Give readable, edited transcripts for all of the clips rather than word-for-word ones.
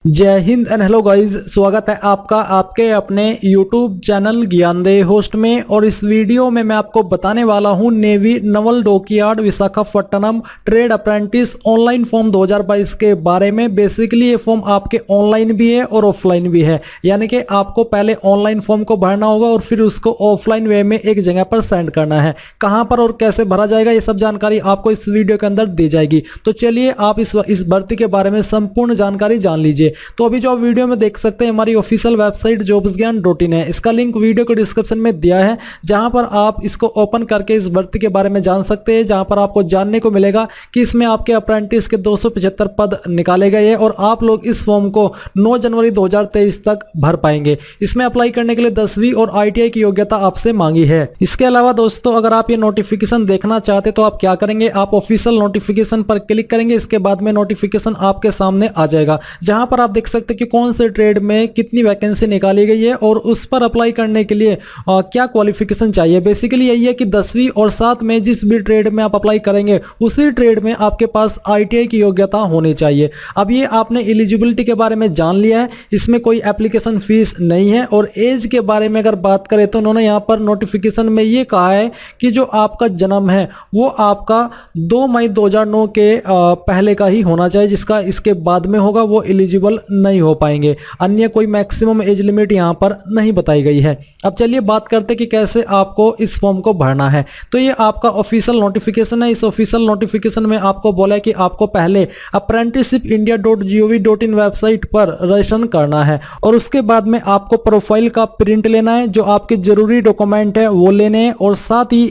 जय Hind and hello guys, स्वागत है आपका आपके अपने YouTube चैनल ज्ञानदेह होस्ट में। और इस वीडियो में मैं आपको बताने वाला हूं navy Naval dockyard Visakhapatnam trade apprentice online form 2022 के बारे में। बेसिकली ये फॉर्म आपके ऑनलाइन भी है और ऑफलाइन भी है, यानी कि आपको पहले ऑनलाइन फॉर्म को भरना होगा और फिर उसको ऑफलाइन वे में एक जगह पर सेंड करना है। कहां पर और कैसे भरा जाएगा ये सब जानकारी आपको इस वीडियो के अंदर दी जाएगी। तो चलिए आप इस भर्ती के बारे में संपूर्ण जानकारी जान लीजिए। तो अभी जो आप वीडियो में देख सकते हैं हमारी ऑफिशियल वेबसाइट jobsgyan.in है। इसका लिंक वीडियो के डिस्क्रिप्शन में दिया है, जहां पर आप इसको ओपन करके इस भर्ती के बारे में जान सकते हैं। जहां पर आपको जानने को मिलेगा कि इसमें आपके अप्रेंटिस के 275 पद निकाले गए हैं और आप लोग इस फॉर्म को 9 जनवरी 2023 तक भर पाएंगे। इसमें अप्लाई करने के लिए 10वीं और ITI की योग्यता आपसे मांगी है। इसके अलावा दोस्तों, अगर आप ये नोटिफिकेशन देखना चाहते तो आप क्या करेंगे, आप ऑफिशियल नोटिफिकेशन पर क्लिक करेंगे। इसके बाद में नोटिफिकेशन आपके सामने आ जाएगा, जहां पर आप देख सकते हैं कि कौन से ट्रेड में कितनी वैकेंसी निकाली गई है और उस पर अप्लाई करने के लिए क्या क्वालिफिकेशन चाहिए। बेसिकली यही है कि 10वीं और साथ में जिस भी ट्रेड में आप अप्लाई करेंगे उसी ट्रेड में आपके पास ITI की योग्यता होनी चाहिए। अब ये आपने एलिजिबिलिटी के बारे में जान लिया है, इसमें कोई एप्लीकेशन फीस नहीं है। और एज के बारे में अगर बात करें तो उन्होंने यहाँ पर नोटिफिकेशन में ये कहा है कि जो आपका जन्म है वो आपका 2 मई 2009 के पहले का ही होना चाहिए। जिसका इसके बाद में होगा वो एलिजिबल नहीं हो पाएंगे। अन्य कोई मैक्सिमम एज लिमिट यहां पर नहीं बताई गई है। अब चलिए बात करते हैं कि कैसे आपको इस फॉर्म को भरना है। तो ये आपका ऑफिशियल नोटिफिकेशन है। इस ऑफिशियल नोटिफिकेशन में आपको बोला है कि आपको पहले apprenticeshipindia.gov.in वेबसाइट पर रजिस्ट्रेशन करना है और उसके बाद में आपको प्रोफाइल का प्रिंट लेना है, जो आपके जरूरी डॉक्यूमेंट है वो लेने हैं। और साथ ही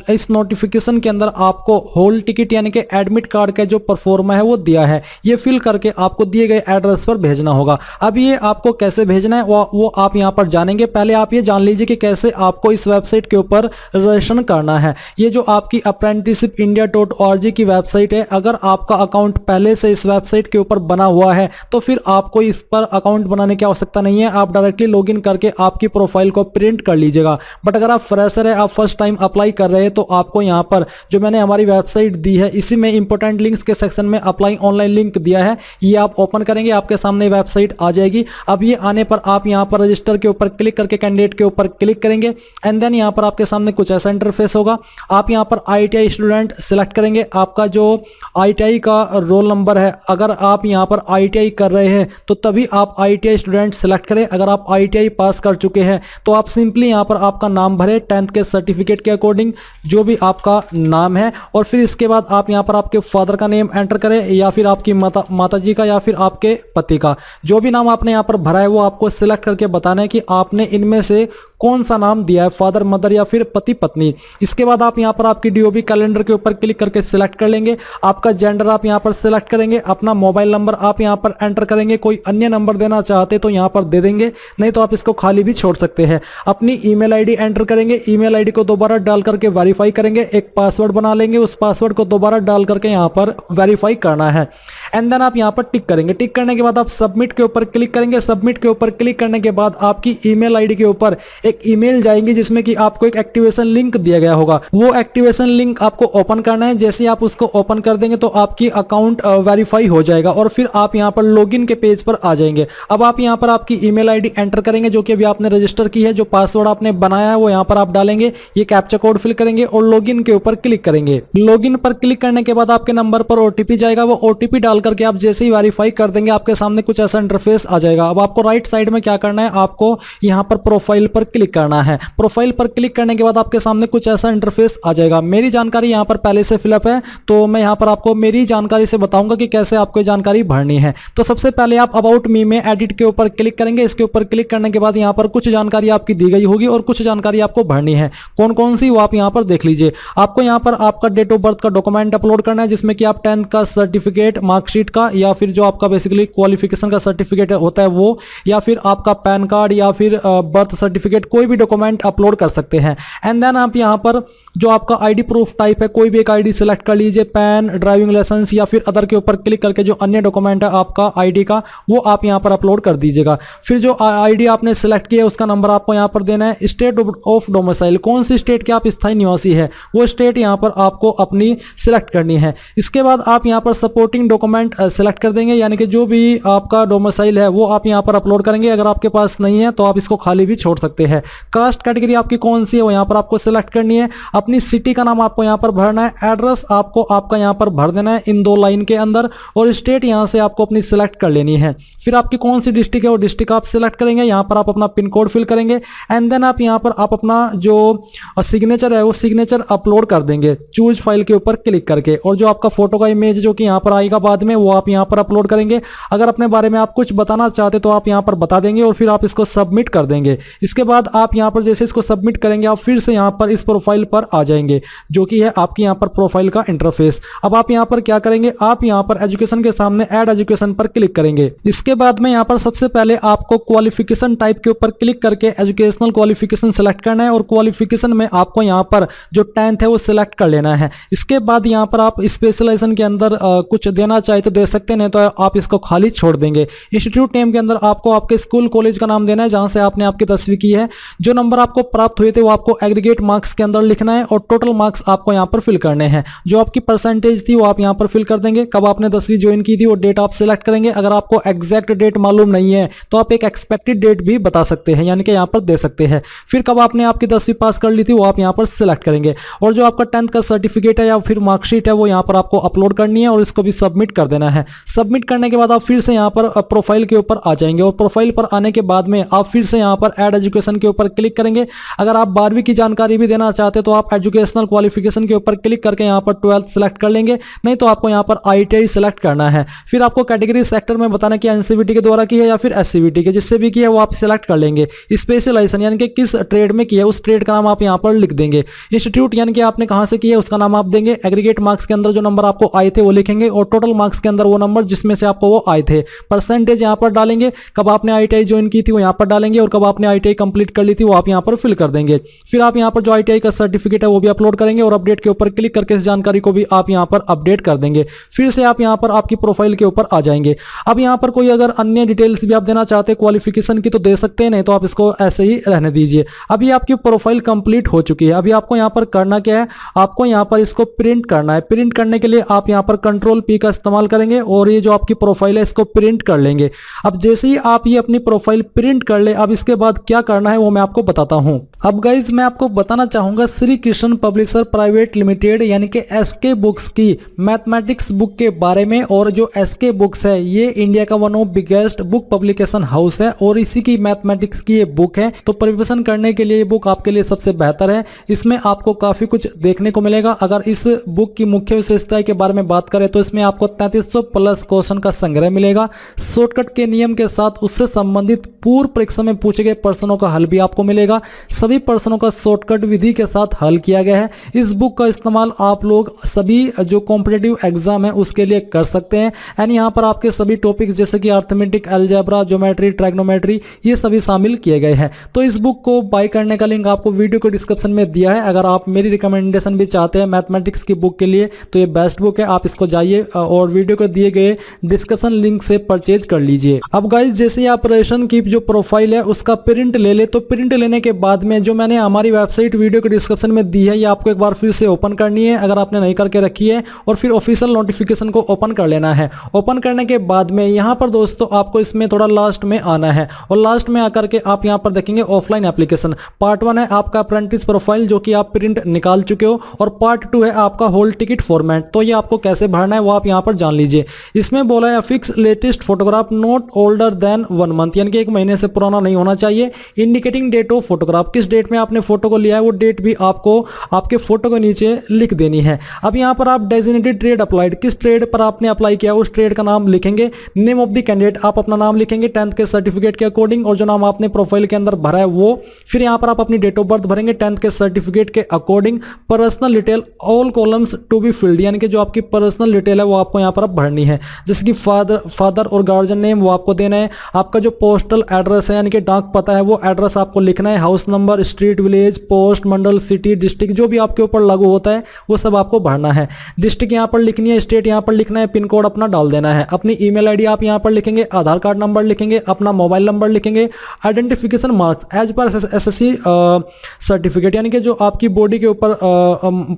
इस नोटिफिकेशन के अंदर आपको हॉल टिकट यानी कि एडमिट कार्ड का जो परफॉर्मा है वो दिया है, ये फिल करके आपको दिए गए एड्रेस पर भेजना होगा। अब ये आपको कैसे भेजना है वो आप यहां पर जानेंगे। पहले आप ये जान लीजिए कि कैसे आपको इस वेबसाइट के ऊपर रजिस्ट्रेशन करना है। ये जो आपकी apprenticeshipindia.org की वेबसाइट है, अगर आपका अकाउंट पहले से इस वेबसाइट के ऊपर बना हुआ है तो फिर आपको इस पर अकाउंट बनाने की आवश्यकता नहीं है। आप डायरेक्टली लॉगिन करके आपकी प्रोफाइल को प्रिंट कर लीजिएगा। बट अगर आप फ्रेशर है, आप फर्स्ट टाइम अप्लाई कर रहे हैं, तो आपको यहां पर जो मैंने हमारी वेबसाइट दी है इसी में इंपॉर्टेंट लिंक्स के सेक्शन में अप्लाई ऑनलाइन लिंक दिया है, ये आप ओपन करेंगे, आपके सामने वेबसाइट आ जाएगी। अब ये आने पर आप यहां पर रजिस्टर के ऊपर क्लिक करके कैंडिडेट के ऊपर क्लिक करेंगे एंड देन यहां पर आपके सामने कुछ ऐसा इंटरफेस होगा। आप यहां पर ITI स्टूडेंट सिलेक्ट करेंगे। आपका जो ITI का रोल नंबर है, अगर आप यहां पर ITI कर रहे हैं तो तभी आप ITI स्टूडेंट सिलेक्ट करें। अगर आप ITI पास कर चुके हैं तो आप सिंपली यहां पर आपका नाम भरें 10th के सर्टिफिकेट के अकॉर्डिंग, जो भी आपका नाम है। और फिर इसके बाद आप यहां पर आपके फादर का नेम एंटर करें या फिर आपकी माता जी का या फिर आपके पति का, जो भी नाम आपने यहां पर भरा है वो आपको सिलेक्ट करके बताना है कि आपने इनमें से कौन सा नाम दिया है, फादर, मदर या फिर पति पत्नी। इसके बाद आप यहां पर आपकी DOB कैलेंडर के ऊपर क्लिक करके सिलेक्ट कर लेंगे। आपका जेंडर आप यहां पर सिलेक्ट करेंगे। अपना मोबाइल नंबर आप यहां पर एंटर करेंगे। कोई अन्य नंबर देना चाहते तो यहां पर दे देंगे, नहीं तो आप इसको खाली भी छोड़ सकते हैं। अपनी ईमेल आईडी एंटर करेंगे। ईमेल आईडी को दोबारा डाल करके वेरीफाई करेंगे। एक पासवर्ड बना लेंगे, उस पासवर्ड को दोबारा डाल करके यहां पर वेरीफाई करना है एंड देन आप यहां पर टिक करेंगे। टिक करने के बाद आप सबमिट के ऊपर क्लिक करेंगे। सबमिट के ऊपर क्लिक करने के बाद आपकी ईमेल आईडी के ऊपर एक ईमेल जाएंगी जिसमें कि आपको एक एक्टिवेशन लिंक दिया गया होगा। वो एक्टिवेशन लिंक आपको ओपन करना है। जैसे ही आप उसको ओपन कर देंगे तो आपकी अकाउंट वेरीफाई हो जाएगा और फिर आप यहां पर लॉगिन के पेज पर आ जाएंगे। अब आप यहां पर आपकी ईमेल आईडी एंटर करेंगे जो कि अभी आपने रजिस्टर की है। जो पासवर्ड आपने बनाया है वो यहां पर आप डालेंगे। ये कैप्चा कोड फिल करेंगे और लॉगिन के ऊपर क्लिक करेंगे। लॉगिन पर क्लिक करने के बाद आपके नंबर पर OTP जाएगा। वो OTP डाल करके आप जैसे ही वेरीफाई कर देंगे आपके सामने कुछ ऐसा इंटरफेस आ जाएगा। अब आपको राइट साइड में क्या करना है, आपको यहां पर प्रोफाइल पर क्लिक करना है। प्रोफाइल पर क्लिक करने के बाद आपके सामने कुछ ऐसा इंटरफेस आ जाएगा। मेरी जानकारी यहां पर पहले से फिलअप है तो मैं यहां पर आपको मेरी जानकारी से बताऊंगा कि कैसे आपको जानकारी भरनी है। तो सबसे पहले आप अबाउट मी में एडिट के ऊपर क्लिक करेंगे। इसके ऊपर क्लिक करने के बाद यहां पर कुछ जानकारी आपकी दी गई होगी और कुछ जानकारी आपको भरनी है। कौन कौन सी वो आप यहां पर देख लीजिए। आपको यहां पर आपका डेट ऑफ बर्थ का डॉक्यूमेंट अपलोड करना है, जिसमें कि आप 10th का सर्टिफिकेट, मार्कशीट का या फिर जो आपका बेसिकली क्वालिफिकेशन का सर्टिफिकेट होता है वो, या फिर आपका पैन कार्ड या फिर बर्थ सर्टिफिकेट, कोई भी डॉक्यूमेंट अपलोड कर सकते हैं। एंड देन आप यहां पर जो आपका आईडी प्रूफ टाइप है कोई भी एक आईडी सिलेक्ट कर लीजिए, पैन, ड्राइविंग लाइसेंस या फिर अदर के ऊपर क्लिक करके जो अन्य डॉक्यूमेंट है आपका आईडी का वो आप यहां पर अपलोड कर दीजिएगा। फिर जो आईडी आपने सिलेक्ट किया है उसका नंबर आपको यहां पर देना है। स्टेट ऑफ डोमिसाइल, कौन सी स्टेट के आप स्थायी निवासी है वो स्टेट यहां पर आपको अपनी सिलेक्ट करनी है। इसके बाद आप यहां पर सपोर्टिंग डॉक्यूमेंट सिलेक्ट कर देंगे, यानी कि जो भी भी आपका डोमिसाइल है वो आप यहाँ पर अपलोड करेंगे। अगर आपके पास नहीं है तो आप इसको खाली भी छोड़ सकते हैं। कास्ट कैटेगरी आपकी कौन सी है वो यहाँ पर आपको सिलेक्ट करनी है। अपनी सिटी का नाम आपको यहाँ पर भरना है। एड्रेस आपको आपका यहाँ पर भर देना है इन 2 लाइन के अंदर, और स्टेट यहाँ से आपको अपनी सिलेक्ट कर लेनी है। फिर आपकी कौन सी डिस्ट्रिक्ट है वो डिस्ट्रिक्ट आप सिलेक्ट करेंगे। यहाँ पर आप अपना पिन कोड फिल करेंगे एंड देन आप यहाँ पर आप अपना जो सिग्नेचर है वो सिग्नेचर अपलोड कर देंगे चूज फाइल के ऊपर क्लिक करके। और जो आपका फोटो का इमेज जो कि यहाँ पर आएगा बाद में वो आप यहाँ पर अपलोड करेंगे। अगर अपने बारे में आप कुछ बताना चाहते तो आप यहाँ पर बता देंगे और फिर आप इसको सबमिट कर देंगे। इसके बाद आप यहाँ पर जैसे इसको सबमिट करेंगे आप फिर से यहाँ पर इस प्रोफाइल पर आ जाएंगे जो कि है आपकी यहाँ पर प्रोफाइल का इंटरफेस। अब आप यहाँ पर क्या करेंगे, आप यहाँ पर एजुकेशन के सामने ऐड एजुकेशन पर क्लिक करेंगे। इसके बाद में यहाँ पर सबसे पहले आपको क्वालिफिकेशन टाइप के ऊपर क्लिक करके एजुकेशनल क्वालिफिकेशन सेलेक्ट करना है और क्वालिफिकेशन में आपको यहाँ पर जो 10th है वो सिलेक्ट कर लेना है। इसके बाद यहाँ पर आप स्पेशलाइजेशन के अंदर कुछ देना चाहे तो दे सकते हैं, नहीं तो आप इसको खाली छोड़ देंगे। इंस्टीट्यूट नेम के अंदर आपको आपके स्कूल कॉलेज का नाम देना है जहां से आपने आपकी 10वीं की है। जो नंबर आपको प्राप्त हुए थे वो आपको एग्रीगेट मार्क्स के अंदर लिखना है और टोटल मार्क्स आपको यहाँ पर फिल करने हैं। जो आपकी परसेंटेज थी वो आप यहाँ पर फिल कर देंगे। कब आपने 10वीं ज्वाइन की थी वो डेट आप सिलेक्ट करेंगे। अगर आपको एग्जैक्ट डेट मालूम नहीं है तो आप एक एक्सपेक्टेड डेट भी बता सकते हैं, यानी कि यहाँ पर दे सकते हैं। फिर कब आपने आपकी 10वीं पास कर ली थी वो आप यहाँ पर सिलेक्ट करेंगे। और जो आपका 10th का सर्टिफिकेट है या फिर मार्कशीट है वो यहाँ पर आपको अपलोड करनी है और इसको भी सबमिट कर देना है। सबमिट करने के बाद आप फिर से यहाँ पर प्रोफाइल के ऊपर आ जाएंगे और प्रोफाइल पर आने के बाद में आप फिर से यहाँ पर ऐड एजुकेशन के ऊपर क्लिक करेंगे। अगर आप 12वीं की जानकारी भी देना चाहते तो आप एजुकेशनल क्वालिफिकेशन के ऊपर क्लिक करके यहाँ पर 12th सिलेक्ट कर लेंगे, नहीं तो आपको यहाँ पर ITI सिलेक्ट करना है। फिर आपको कैटेगरी सेक्टर में बताना कि NCVT के द्वारा की है या फिर SCVT के, जिससे भी की है वो आप सिलेक्ट कर लेंगे। स्पेशलाइजेशन यानी कि किस ट्रेड में की है उस ट्रेड का नाम आप यहाँ पर लिख देंगे। इंस्टीट्यूट यानी कि आपने कहां से की है उसका नाम आप देंगे। एग्रीगेट मार्क्स के अंदर जो नंबर आपको आए थे वो लिखेंगे और टोटल मार्क्स के अंदर वो नंबर जिसमें से आपको वो आए थे। परसेंटेज यहाँ पर डालेंगे, कब आपने ITI ज्वाइन की थी वो यहाँ पर डालेंगे और कब आपने ITI कंप्लीट कर ली थी वो आप यहाँ पर फिल कर देंगे। फिर आप यहाँ पर जो ITI का सर्टिफिकेट है वो भी अपलोड करेंगे और अपडेट के ऊपर क्लिक करके इस जानकारी को भी आप यहाँ पर अपडेट कर देंगे। फिर से आप यहाँ पर आपकी प्रोफाइल के ऊपर आ जाएंगे। अब यहाँ पर कोई अगर अन्य डिटेल्स भी आप देना चाहते हैं क्वालिफिकेशन की तो दे सकते हैं, नहीं तो आप इसको ऐसे ही रहने दीजिए। अभी आपकी प्रोफाइल कंप्लीट हो चुकी है। अभी आपको यहाँ पर करना क्या है, आपको यहाँ पर इसको प्रिंट करना है। प्रिंट करने के लिए आप यहाँ पर Ctrl+P का इस्तेमाल करेंगे और ये जो आपकी प्रोफाइल है इसको प्रिंट कर लेंगे। अब जैसे ही आप ये अपनी प्रोफाइल प्रिंट कर ले, अब इसके बाद क्या करना है वो मैं आपको बताता हूँ। अब गाइज मैं आपको बताना चाहूंगा Shri Krishna publisher private limited यानी कि SK बुक्स की मैथमेटिक्स बुक के बारे में। और जो SK बुक्स है ये इंडिया का one of biggest book publication house है और इसी की मैथमेटिक्स की ये बुक है, तो प्रिपरेशन करने के लिए ये बुक आपके लिए सबसे बेहतर है। इसमें आपको काफी कुछ देखने को मिलेगा। अगर इस बुक की मुख्य विशेषता के बारे में बात करें तो इसमें आपको 3300 प्लस क्वेश्चन का संग्रह मिलेगा। शॉर्टकट के नियम के साथ उससे संबंधित पूर्व परीक्षा में पूछे गए प्रश्नों का हल भी आपको मिलेगा। सभी प्रश्नों का शॉर्टकट विधि के साथ हल किया गया है। इस बुक का इस्तेमाल आप लोग सभी जो कॉम्पिटिटिव एग्जाम है उसके लिए कर सकते हैं। एंड यहाँ पर आपके सभी टॉपिक्स जैसे कि अर्थमेटिक, अलजेब्रा, ज्योमेट्री, ट्राइग्नोमेट्री ये सभी शामिल किए गए हैं। तो इस बुक को बाय करने का लिंक आपको वीडियो के डिस्क्रिप्शन में दिया है। अगर आप मेरी रिकमेंडेशन भी चाहते हैं मैथमेटिक्स की बुक के लिए तो ये बेस्ट बुक है, आप इसको जाइए और वीडियो को दिए गए डिस्क्रिप्शन लिंक से परचेज कर लीजिए। अब गाइज जैसे आप रेशन की जो प्रोफाइल है उसका प्रिंट ले ले, तो प्रिंट लेने के बाद में जो मैंने हमारी वेबसाइट वीडियो के डिस्क्रिप्शन में दी है ये आपको एक बार फिर से ओपन करनी है अगर आपने नहीं करके रखी है, और फिर ऑफिशियल नोटिफिकेशन को ओपन कर लेना है। ओपन करने के बाद में यहाँ पर दोस्तों आपको इसमें थोड़ा लास्ट में आना है और लास्ट में आकर के आप यहाँ पर देखेंगे ऑफलाइन एप्लीकेशन। पार्ट 1 है आपका अप्रेंटिस प्रोफाइल जो कि आप प्रिंट निकाल चुके हो, और पार्ट 2 है आपका होल टिकट फॉर्मेट। तो ये आपको कैसे भरना है वो आप यहाँ पर जान लीजिए। इसमें बोला है fix latest photograph not older than 1 month, यानी कि 1 महीने से पुराना नहीं होना चाहिए। इंडिकेटिंग डेट ऑफ फोटोग्राफ, किस डेट में आपने फोटो को लिया है वो डेट भी आपको आपके फोटो के नीचे लिख देनी है। अब यहाँ पर आप डेजिग्नेटेड ट्रेड अप्लाइड, किस ट्रेड पर आपने अप्लाई किया उस ट्रेड का नाम लिखेंगे। नेम ऑफ द कैंडिडेट, आप अपना नाम लिखेंगे 10th के सर्टिफिकेट के अकॉर्डिंग और जो नाम आपने प्रोफाइल के अंदर भरा है वो। फिर यहाँ पर आप अपनी डेट ऑफ बर्थ भरेंगे 10th के सर्टिफिकेट के according. Personal detail all columns to be filled, यानी कि जो आपकी पर्सनल डिटेल है वो आपको यहाँ पर अब भरनी है, जैसे कि फादर और गार्जियन नेम वो आपको देना है। आपका जो पोस्टल एड्रेस है यानी कि डाक पता है वो एड्रेस आपको लिखना है। House number, street, village, post, mandal, city, district जो भी आपके ऊपर लागू होता है वो सब आपको भरना है। डिस्ट्रिक्ट यहाँ पर लिखनी है, स्टेट यहाँ पर लिखना है, पिन कोड अपना डाल देना है। अपनी ईमेल आईडी आप यहाँ पर लिखेंगे, आधार कार्ड नंबर लिखेंगे, अपना मोबाइल नंबर लिखेंगे। Identification marks as per SSC certificate, यानी कि जो आपकी बॉडी के ऊपर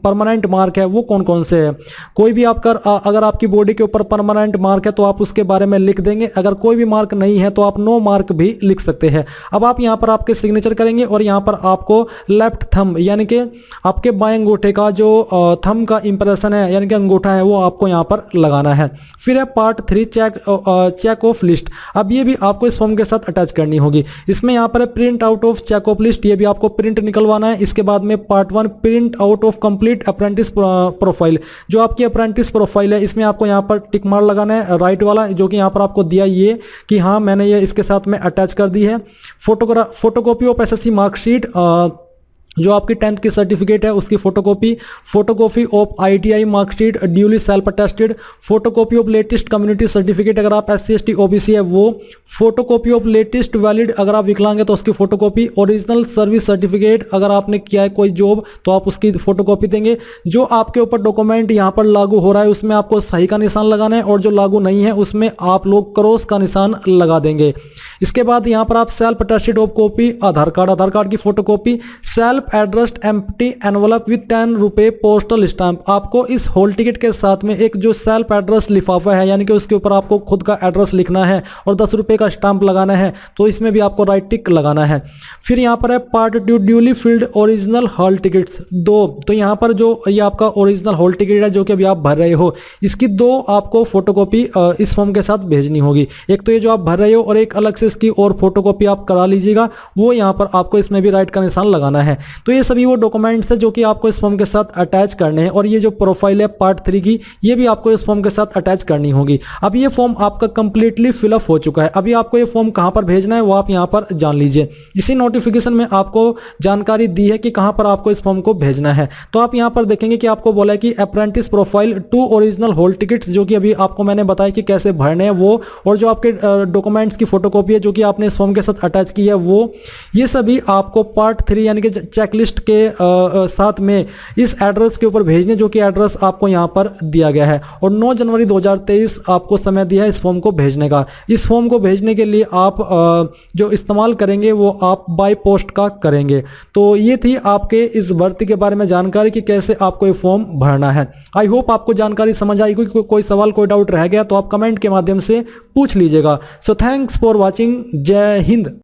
परमानेंट मार्क है वो कौन कौन से है। कोई भी आपका अगर आपकी बॉडी के ऊपर परमानेंट मार्क है तो आप उसके बारे में लिख देंगे। अगर कोई भी मार्क नहीं है तो आप नो मार्क भी लिख सकते हैं। अब आप यहाँ पर आपके सिग्नेचर करेंगे और यहाँ पर आपको लेफ्ट थंब यानी कि आपके बाएं अंगूठे का जो थंब का इंप्रेशन है यानी कि अंगूठा है वो आपको यहाँ पर लगाना है। फिर है पार्ट 3 चेक ऑफ लिस्ट। अब ये भी आपको इस फॉर्म के साथ अटैच करनी होगी। इसमें यहाँ पर print out of check of list, ये भी आपको प्रिंट निकलवाना है। इसके बाद में part 1 print out of complete apprentice profile, जो आपकी अप्रेंटिस प्रोफाइल है इसमें आपको यहाँ पर टिक मार्क लगाना है राइट वाला, जो कि यहाँ पर आपको दिया ये कि हाँ मैंने ये इसके साथ में अटैच कर दी है। फोटोकॉपी ऑफ एसएससी मार्कशीट, जो आपकी 10th की सर्टिफिकेट है उसकी photocopy of ITI marksheet duly self attested, photocopy of latest community certificate अगर आप SC ST OBC है वो, फोटोकॉपी ऑफ लेटेस्ट वैलिड अगर आप विकलांग है तो उसकी फोटोकॉपी, ओरिजिनल सर्विस सर्टिफिकेट अगर आपने किया है कोई जॉब तो आप उसकी फोटोकॉपी देंगे। जो आपके ऊपर डॉक्यूमेंट यहाँ पर लागू हो रहा है उसमें आपको सही का निशान लगाना है और जो लागू नहीं है उसमें आप लोग क्रॉस का निशान लगा देंगे। इसके बाद यहाँ पर आप self attested of copy Aadhaar card की photocopy, self addressed empty envelope with 10 रुपए पोस्टल स्टैंप। आपको इस हॉल टिकट के साथ में एक जो सेल्फ एड्रेस लिफाफा है यानी कि उसके ऊपर आपको खुद का एड्रेस लिखना है और 10 रुपए का स्टैंप लगाना है, तो इसमें भी आपको राइट टिक लगाना है। फिर यहाँ पर है part 2 duly field original hall tickets 2। तो यहाँ पर जो ये आपका ओरिजिनल हॉल टिकट है जो कि अभी आप भर रहे हो, इसकी 2 आपको फोटोकॉपी इस फॉर्म के साथ भेजनी होगी। एक तो ये जो आप भर रहे हो और एक अलग से इसकी और फोटोकॉपी आप करा लीजिएगा, वो यहाँ पर आपको इसमें भी राइट का निशान लगाना है। तो ये सभी वो डॉक्यूमेंट्स है जो कि आपको इस फॉर्म के साथ अटैच करने हैं। और ये जो प्रोफाइल है पार्ट 3 की, ये भी आपको इस फॉर्म के साथ अटैच करनी होगी। अब ये फॉर्म आपका कंप्लीटली फिलअप हो चुका है। अभी आपको ये फॉर्म कहां पर भेजना है वो आप यहां पर जान लीजिए। इसी नोटिफिकेशन में आपको जानकारी दी है कि कहां पर आपको इस फॉर्म को भेजना है। तो आप यहां पर देखेंगे कि आपको बोला है कि apprentice profile 2 original hall tickets, जो कि अभी आपको मैंने बताया कि कैसे भरने हैं वो, और जो आपके डॉक्यूमेंट्स की फोटोकॉपी है जो कि आपने इस फॉर्म के साथ अटैच की है वो, ये सभी आपको पार्ट 3 यानी कि चेकलिस्ट के साथ में इस एड्रेस के ऊपर भेजने, जो कि एड्रेस आपको यहां पर दिया गया है। और 9 जनवरी 2023 आपको समय दिया है इस फॉर्म को भेजने का। इस फॉर्म को भेजने के लिए आप जो इस्तेमाल करेंगे वो आप बाय पोस्ट का करेंगे। तो ये थी आपके इस भर्ती के बारे में जानकारी कि कैसे आपको ये फॉर्म भरना है। आई होप आपको जानकारी समझ आई। कोई सवाल कोई डाउट रह गया तो आप कमेंट के माध्यम से पूछ लीजिएगा। So thanks for watching. जय हिंद।